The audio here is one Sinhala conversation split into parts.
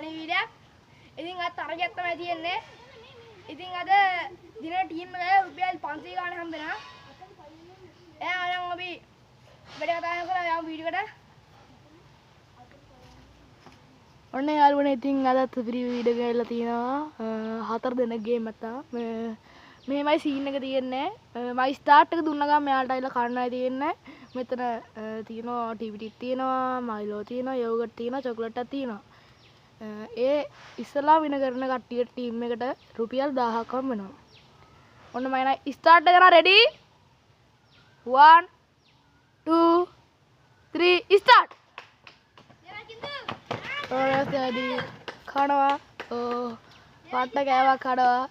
පණිවිඩයක්. ඉතින් අද තරගයක් තමයි තියෙන්නේ. ඉතින් අද දින ටීම් එක රුපියල් 500 ගාණක් හම්බ වෙනවා. එහෙනම් අපි වැඩ කතා කරලා යමු වීඩියෝ එකට. ඔන්න යාළුවනේ ඉතින් අදත් වීඩියෝ ගහලා තියෙනවා. 4 දෙනෙක් ගේම් එකක්. මෙහෙමයි සීන් එක තියෙන්නේ. මම ස්ටාර්ට් එක දුන්න ගමන් මෙයාලට ඇවිල්ලා කන්නයි තියෙන්නේ. මෙතන තියෙනවා ටිවිටි තියෙනවා, මයිලෝ තියෙනවා, යෝගට් තියෙනවා, චොකලට් එකක් තියෙනවා. ඒ ඉස්සලා වින කරන කට්ටිය ටීම් එකට රුපියල් 1000ක් හම්බ වෙනවා. ඔන්න මම එන ස්ටාර්ට් එක කරා රෙඩි 1 2 3 ස්ටාර්ට්. ඔයස්දී කනවා පාට කෑවා කනවා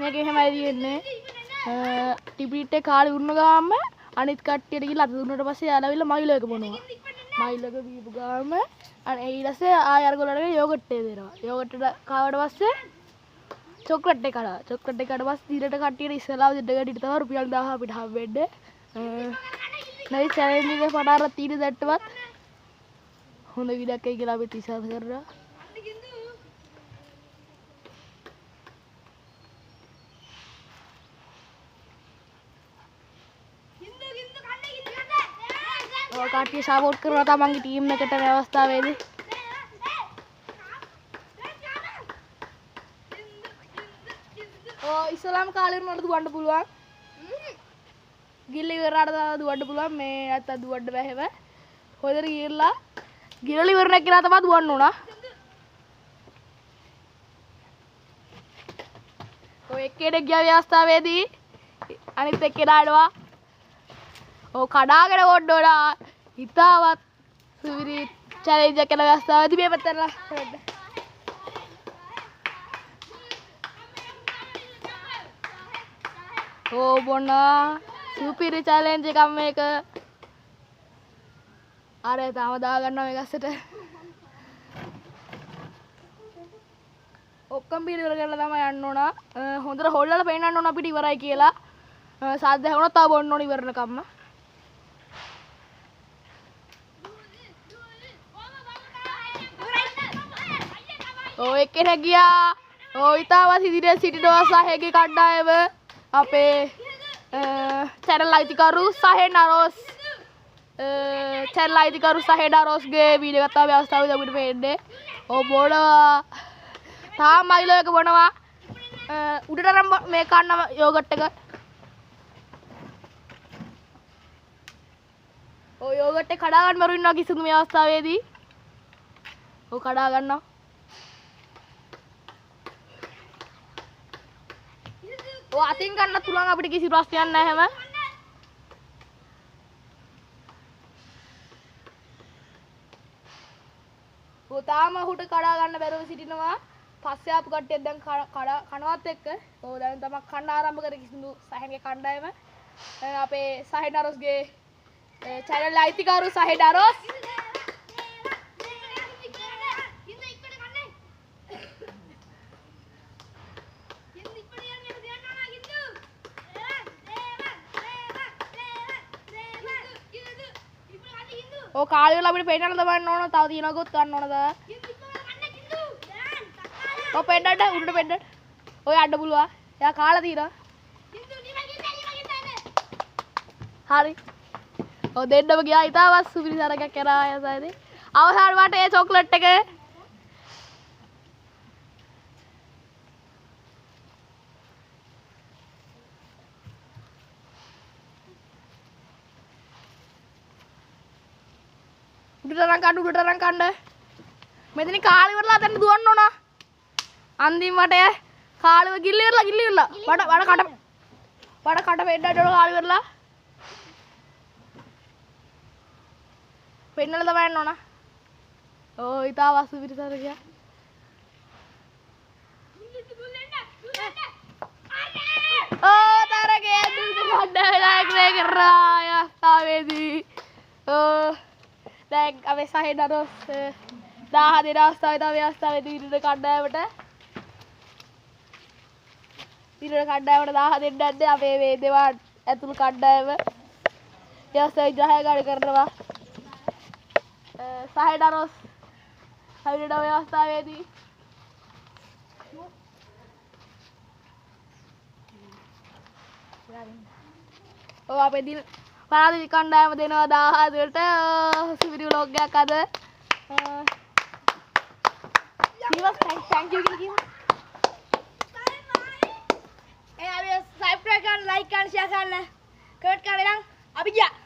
මේක එහෙමයි තියෙන්නේ. ටිපිට් එක කාලේ උන්න ගාම අනිත් කට්ටියට ගිහලා අත දුන්නාට පස්සේ යාළුවිලා මයිලෝ එක බොනවා. මයිලෝ එක බීපු ගාම අනේ ඊට පස්සේ ආය අරගොල්ලන්ට යෝගට් එක දෙනවා. යෝගට් එක කාවට පස්සේ චොක්ලට් එක කනවා. චොක්ලට් එක කඩ පස්සේ ඊට කට්ටියට ඉස්සලාව දෙඩ තමයි රුපියල් 1000 අපිට හම්බ වෙන්නේ. නයි චැලෙන්ජ් එක පටාර තීන දැට්ටවත් හොඳ විඩක් එකයි කියලා අපි විශ්වාස කරනවා. කට්ටිය සපෝට් කරනවා තමන්ගේ ටීම් එකට මේ අවස්ථාවේදී. ඉස්ලාම් කාලේ වුණාට දුවන්න පුළුවන්. ගිල්ලි ඉවරනට දුවන්න පුළුවන්. මේ නැත්තම් දුවන්න බෑ හැම. හොදට ගිරලා ගිරලි ඉවරන කියලා තමයි දුවන්න උනා. ඔය එක්කෙනෙක් ගිය අවස්ථාවේදී අනිත් එක්කෙනා එනවා. ඔව් කඩාගෙන ඕඩෝලා හිතාවත් සුවිරි චැලෙන්ජ් එක කරන අවස්ථාවේදී මේ පැත්තට කරන්න. ඕ බොනා සුපිරි චැලෙන්ජ් එකක් මේක. අර තාම දා ගන්නවා මේ ගස්සට. ඔක්කොම බීර ඉවර කරලා තමයි යන්න ඕන. හොඳට හොල්ලලා පෙන්නන්න ඕන අපිට ඉවරයි කියලා. සාද්ද හැවුණොත් තව බොන්න ඕන ඉවරනකම්ම. ඔය එක්කෙනෙක් ගියා. ඔය ඉතාලවත් ඉදිරියට සිටිනවා සහේගේ කණ්ඩායම. අපේ චැනල් අයිතිකරු සහේ නරෝස් චැනල් අයිතිකරු සහේ නරෝස්ගේ වීඩියෝ එකක් තමයි අවස්ථාවේ අපිට පේන්නේ. ඔව් බොනවා. තාම මයිලෝ එක බොනවා. උඩට නම් මේ කන්න යෝගට් එක. ඔය යෝගට් එක කඩා ගන්න මරු ඉන්නවා කිසිදු මේ අවස්ථාවේදී. ඔව් කඩා ගන්නවා. ඔය අතින් ගන්න පුළුවන් අපිට කිසි ප්‍රශ්නයක් නැහැ හැම. ඔය තාම හුට කඩා ගන්න බැරුව සිටිනවා. පස්සේ ආපු කට්ටියක් දැන් කනවත් එක්ක. ඔය දැන් තමයි කන්න ආරම්භ කරේ කිසිදු සහේගේ කණ්ඩායම. අපේ සහේ නරෝස්ගේ channel අයිතිකරු සහේ නරෝස්. ඔය කාලේ වල අපිට පෙන්නන්න දවන්න ඕන. තව තියනකොත් ගන්න ඕනද? ඔය පෙන්නන්න උඩට පෙන්නන්න. ඔය අඩ බුලුවා. එයා කාලා තියනවා. හරි. ඔය දෙන්නම ගියා ඉතාලවත් සුපිරි තරගයක් කරා යසයිදී. අවසාන වට ඒ චොක්ලට් එක උඩට රන් කන්න. මෙතන කාලේ ඉවරලා දැන් දුවන්න ඕන. අන්තිම වටේ කාලේ ගිල්ල ඉවරලා. වඩ කට වෙන්නට ඕන කාලේ ඉවරලා. පෙන්නලා තමයි යන්න ඕන. ඕ ඉතාලවත් සුපිරි තරගයක්. ඕ තරගයේ දුක කණ්ඩායමක් කරා ආවේදී. ඕ දැන් අපි සහේ නරෝස් 10 දෙන අවස්ථාවේ තමයි අවස්ථාවේදී විරුද්ධ කණ්ඩායමට ඊළඟ කණ්ඩායමට 1000 දෙන්න යන්නේ අපේ මේ දේවා ඇතුළු කණ්ඩායම. යස්සේ ජයග්‍රහණය කරනවා. සහයදරොස් හවිඩ අවස්ථාවේදී ඔව් අපේ දින පරාදි කණ්ඩායම දෙනවා 1000 වලට සිවිරි vlog එකක් අද සීවස් thank you කියලා ඒ අපි subscribe කරන්න like කරන්න share කරන්න කමෙන්ට් කරන්න අපි ගියා